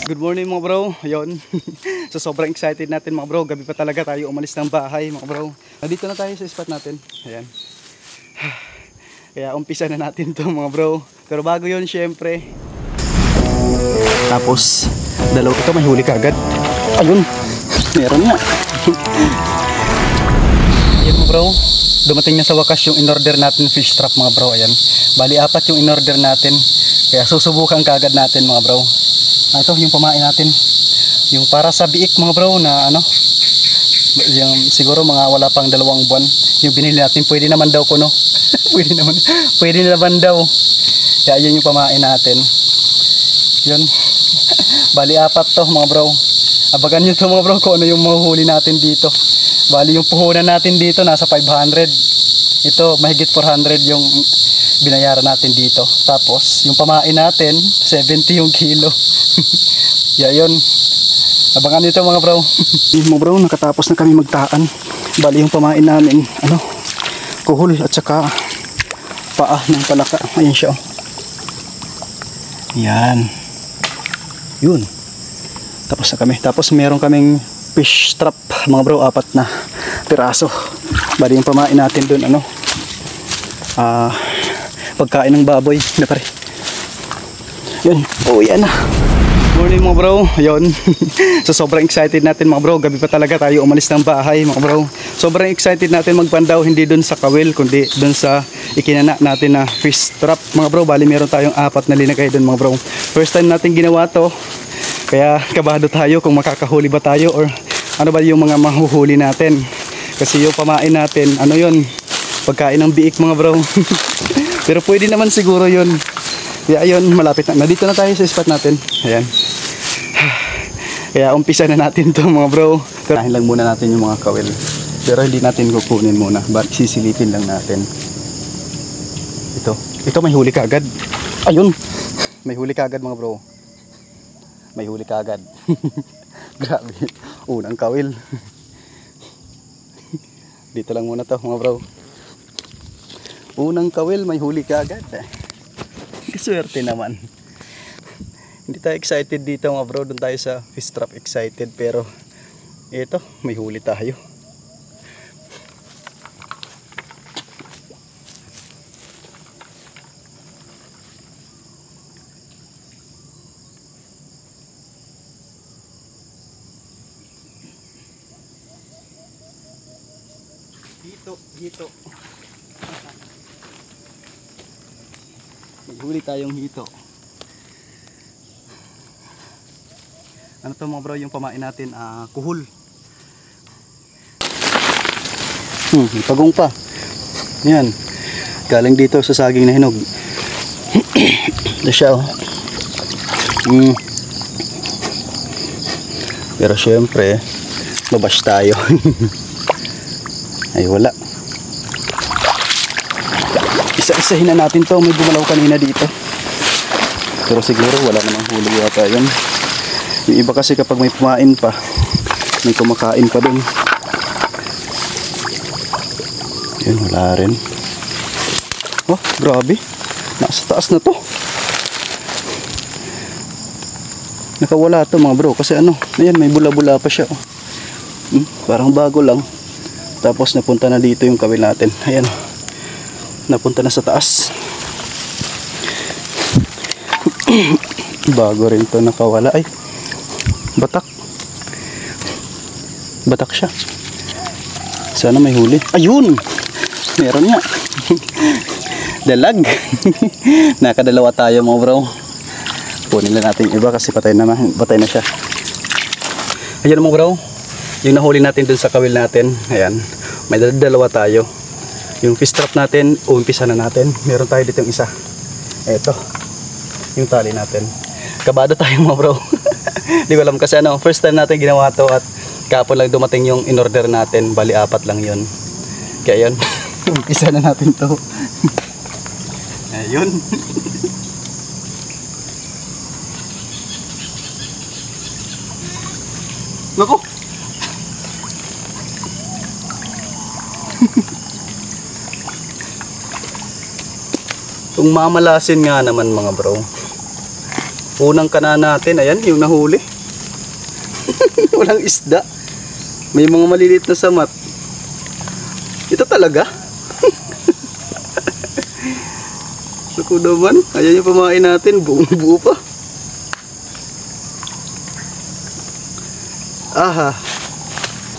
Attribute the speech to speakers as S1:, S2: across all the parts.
S1: Good morning mga bro, ayun. So sobrang excited natin mga bro, gabi pa talaga tayo umalis ng bahay mga bro. Nandito na tayo sa spot natin, ayan. Kaya umpisa na natin to mga bro. Pero bago yun syempre. Tapos, dalaw ito may huli kagad. Ayun, meron nga. Ayan mga bro, dumating na sa wakas yung in-order natin fish trap mga bro, ayan. Bali apat yung in-order natin. Kaya susubukan kagad natin mga bro. Ito yung pamain natin, yung para sa biik mga bro na ano, yung siguro mga wala pang 2 buwan yung binili natin. Pwede naman daw kuno. pwede naman daw. Kaya yun yung pamain natin. Yun. Bali apat to mga bro. Abagan nyo to mga bro kung ano yung mahuhuli natin dito. Bali yung puhunan natin dito nasa 500. Ito mahigit 400 yung binayaran natin dito. Tapos yung pamain natin 70 yung kilo. Yeah, yun. Abangan nito mga bro. Mga bro, nakatapos na kami magtaan. Bali yung pamain namin ano, kuhol at saka paa ng palaka. Ayan siya. Yan. Yun. Tapos na kami. Tapos meron kaming fish trap mga bro, 4 na piraso. Bali yung pamain natin dun ano, pagkain ng baboy na pare. Yun. Oh yan na. Morning mga bro, ayun. So sobrang excited natin mga bro, gabi pa talaga tayo umalis ng bahay mga bro. Sobrang excited natin magpandaw, hindi dun sa kawil kundi dun sa ikinana natin na fish trap mga bro. Bali meron tayong 4 na linagay dun mga bro. First time natin ginawa to, kaya kabado tayo kung makakahuli ba tayo or ano ba yung mga mahuhuli natin. Kasi yung pamain natin, ano yun, pagkain ng biik mga bro. Pero pwede naman siguro yun. Kaya ayun, malapit na. Nandito na tayo sa spot natin. Ayan. Kaya umpisa na natin to mga bro. Kanahin lang muna natin yung mga kawil. Pero hindi natin kukunin muna. But sisilipin lang natin. Ito may huli kagad. Ayun. May huli kagad mga bro. May huli kagad. Grabe. Unang kawil. Dito lang muna to mga bro. Unang kawil, may huli kagad. Swerte naman. Hindi tayo excited dito mga bro, doon tayo sa fish trap excited, pero ito may huli tayo. Hito. May huli tayong hito. Ano to mga bro, yung pamain natin, kuhol. Pagong pa. Yan. Galing dito sa saging na hinog. Ito siya oh. Pero syempre, babash tayo. Ay wala. Isa-isahin na natin to. May gumalaw kanina dito. Pero siguro wala namang huli yata yun. Yung iba kasi kapag may pumain pa, may kumakain pa dun. Yun, wala rin. Oh, grabe. Nasa taas na to. Nakawala to mga bro. Kasi ano, ayan, may bula-bula pa siya. Parang bago lang. Tapos napunta na dito yung kawil natin. Ayan. Napunta na sa taas. Bago rin to nakawala. Ay, batak. Batak siya. Sana may huli. Ayun! Meron nga. Dalag. Nakadalawa tayo mga bro. Punin lang natin iba kasi patay na siya. Ayan mga bro, yung nahuli natin dun sa kawil natin. Ayan, may dalawa tayo. Yung fish trap natin, umpisa na natin. Meron tayo dito yung isa. Eto, yung tali natin. Kabado tayo mga bro. Di ko alam kasi ano, first time natin ginawa to at kapon lang dumating yung in-order natin. Bali 4 lang yun. Kaya yun, umpisa na natin to. Ayun. Nako! Kung mamalasin nga naman mga bro. Unang kana natin, ayan, yung nahuli. Walang isda. May mga maliliit na samat. Ito talaga. Naku naman, ayan yung pamain natin, buong buo pa. Aha.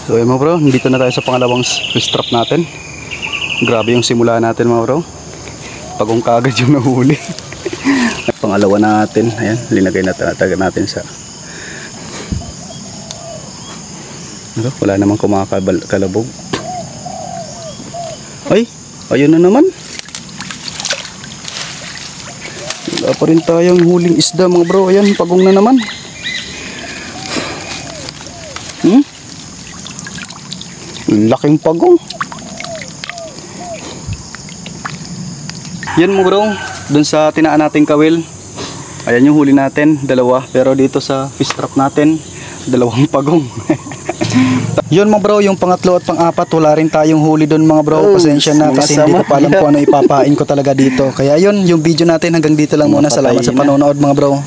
S1: So ayun mga bro, nandito na tayo sa pangalawang fish trap natin. Grabe yung simula natin mga bro. Pagong kagad yung nahuli. Pangalawa natin, ayan, linagay natin sa wala namang kumakalabog. Ay, ayun na naman. Wala pa rin tayong huling isda mga bro. Ayan, pagong na naman. Laking pagong. Yan mga bro, dun sa tinaan nating kawil, ayan yung huli natin, dalawa. Pero dito sa fish trap natin, dalawang pagong. Yun mga bro, yung pangatlo at pang-apat, wala rin tayong huli dun mga bro. Pasensya na kasi hindi ko pa alam kung ano ipapain ko talaga dito. Kaya yun, yung video natin hanggang dito lang muna. Salamat sa panonood mga bro.